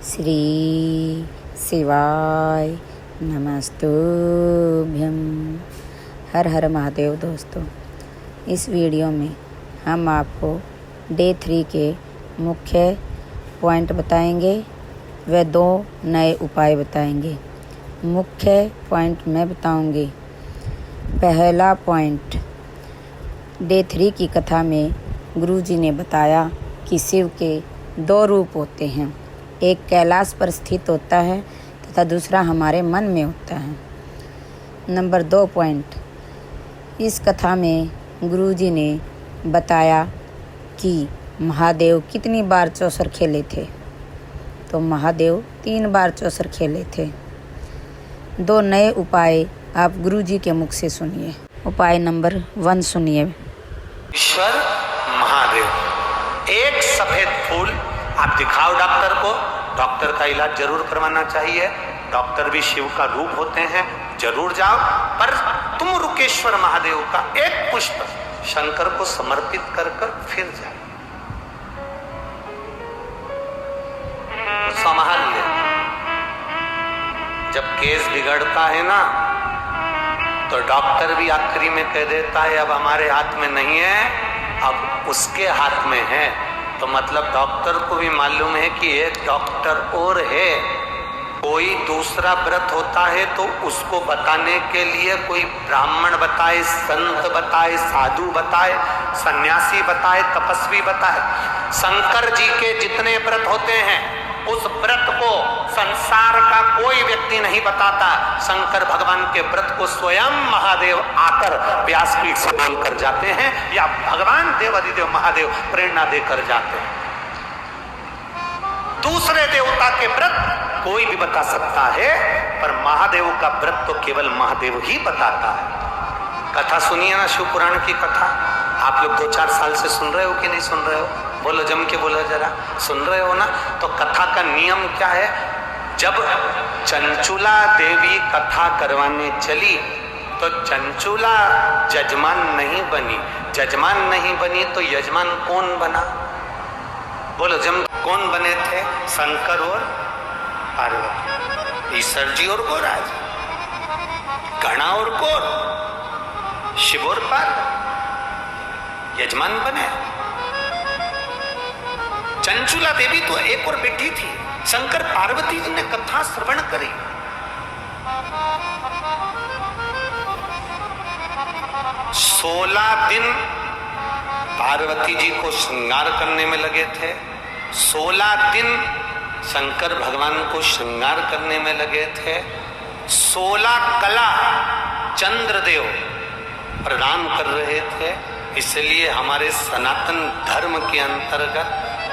श्री शिवाय नमस्तुभ्यं। हर हर महादेव। दोस्तों, इस वीडियो में हम आपको डे 3 के मुख्य पॉइंट बताएंगे व 2 नए उपाय बताएंगे। मुख्य पॉइंट मैं बताऊंगी। पहला पॉइंट, डे 3 की कथा में गुरुजी ने बताया कि शिव के 2 रूप होते हैं। एक कैलाश पर स्थित होता है तथा दूसरा हमारे मन में होता है। नंबर 2 पॉइंट, इस कथा में गुरुजी ने बताया कि महादेव कितनी बार चौसर खेले थे। तो महादेव 3 बार चौसर खेले थे। 2 नए उपाय आप गुरुजी के मुख से सुनिए। उपाय नंबर 1 सुनिए। ईश्वर महादेव, एक सफेद फूल आप दिखाओ डॉक्टर को। डॉक्टर का इलाज जरूर करवाना चाहिए। डॉक्टर भी शिव का रूप होते हैं, जरूर जाओ। पर तुम रुकेश्वर महादेव का एक पुष्प शंकर को समर्पित कर फिर जाओ। संभाल ले। जब केस बिगड़ता है ना, तो डॉक्टर भी आखिरी में कह देता है अब हमारे हाथ में नहीं है, अब उसके हाथ में है। तो मतलब डॉक्टर को भी मालूम है कि एक डॉक्टर और है। कोई दूसरा व्रत होता है तो उसको बताने के लिए कोई ब्राह्मण बताए, संत बताए, साधु बताए, सन्यासी बताए, तपस्वी बताए। शंकर जी के जितने व्रत होते हैं उस व्रत को संसार का कोई व्यक्ति नहीं बताता। शंकर भगवान के व्रत को स्वयं महादेव आकर व्यासपीठ से बोलकर जाते हैं, या भगवान देवाधिदेव महादेव प्रेरणा देकर जाते हैं। दूसरे देवता के व्रत कोई भी बता सकता है, पर महादेव का व्रत तो केवल महादेव ही बताता है। कथा सुनिए ना, शिव पुराण की कथा। आप लोग 2-4 साल से सुन रहे हो कि नहीं सुन रहे हो? बोलो, जम के बोलो जरा। सुन रहे हो ना? तो कथा का नियम क्या है? जब चंचुला देवी कथा करवाने चली तो चंचुला जजमान नहीं बनी। जजमान नहीं बनी तो यजमान कौन बना? बोलो, जम कौन बने थे? शंकर और पार्वती, ईश्वर जी और गोराज, गणा और कौर, शिव और पार्वती यजमान बने। चंचुला देवी तो एक और बेटी थी। शंकर पार्वती जी ने कथा श्रवण करी। सोलह दिन पार्वती जी को श्रृंगार करने में लगे थे। 16 दिन शंकर भगवान को श्रृंगार करने में लगे थे। 16 कला चंद्रदेव प्रदान कर रहे थे। इसलिए हमारे सनातन धर्म के अंतर्गत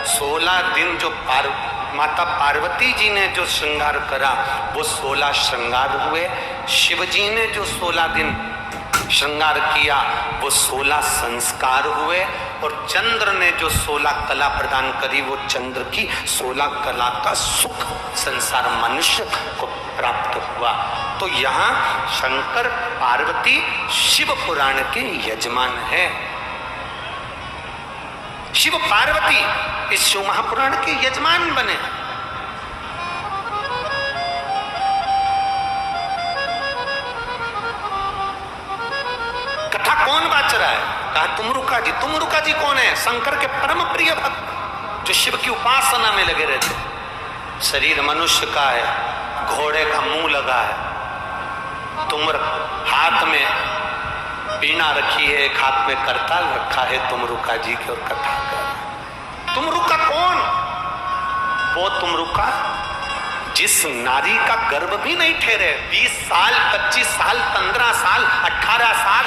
16 दिन जो माता पार्वती जी ने जो श्रृंगार करा वो 16 श्रृंगार हुए। शिव जी ने जो 16 दिन श्रृंगार किया वो 16 संस्कार हुए। और चंद्र ने जो 16 कला प्रदान करी वो चंद्र की 16 कला का सुख संसार मनुष्य को प्राप्त हुआ। तो यहाँ शंकर पार्वती शिव पुराण के यजमान है। शिव पार्वती इस शिव महापुराण के यजमान बने। कथा कौन बाच रहा है? कहा तुमरुका जी। तुमरुका जी कौन है? शंकर के परम प्रिय भक्त जो शिव की उपासना में लगे रहते। शरीर मनुष्य का है, घोड़े का मुंह लगा है। हाथ में बीना रखी है, एक हाथ में करताल रखा है। तुमरुका जी की और कथा कर। तुमरुका कौन? वो तुमरुका जिस नारी का गर्भ भी नहीं ठहरे। 20 साल, 25 साल, 15 साल, 18 साल,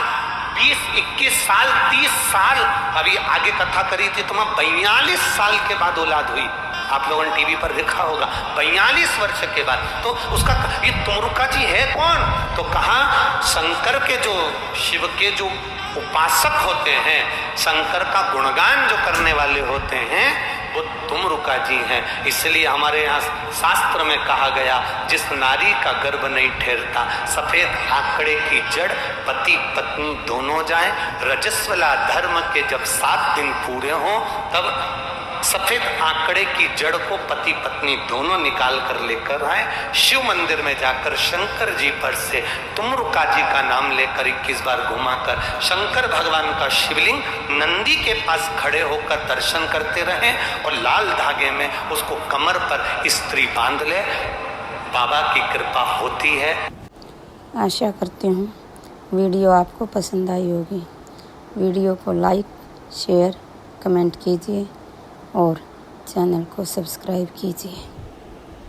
20, 21 साल, 30 साल, अभी आगे कथा करी थी तुम्हें 42 साल के बाद औलाद हुई। आप लोगों ने टीवी पर देखा होगा। 42 वर्ष के बाद। तो उसका ये तुमरुका जी है कौन? तो कहा शंकर के जो शिव के जो उपासक होते हैं, शंकर का गुणगान जो करने वाले होते हैं, वो तुमरुका जी हैं। इसलिए हमारे यहाँ शास्त्र में कहा गया, जिस नारी का गर्भ नहीं ठहरता, सफेद आंकड़े की जड़ पति पत्नी दोनों जाए, रजस्वला धर्म के जब 7 दिन पूरे हों तब सफेद आंकड़े की जड़ को पति पत्नी दोनों निकाल कर लेकर आए। शिव मंदिर में जाकर शंकर जी पर से तुमरुका जी का नाम लेकर 21 बार घुमाकर शंकर भगवान का शिवलिंग नंदी के पास खड़े होकर दर्शन करते रहे और लाल धागे में उसको कमर पर स्त्री बांध ले। बाबा की कृपा होती है। आशा करती हूँ वीडियो आपको पसंद आई होगी। वीडियो को लाइक, शेयर, कमेंट कीजिए और चैनल को सब्सक्राइब कीजिए।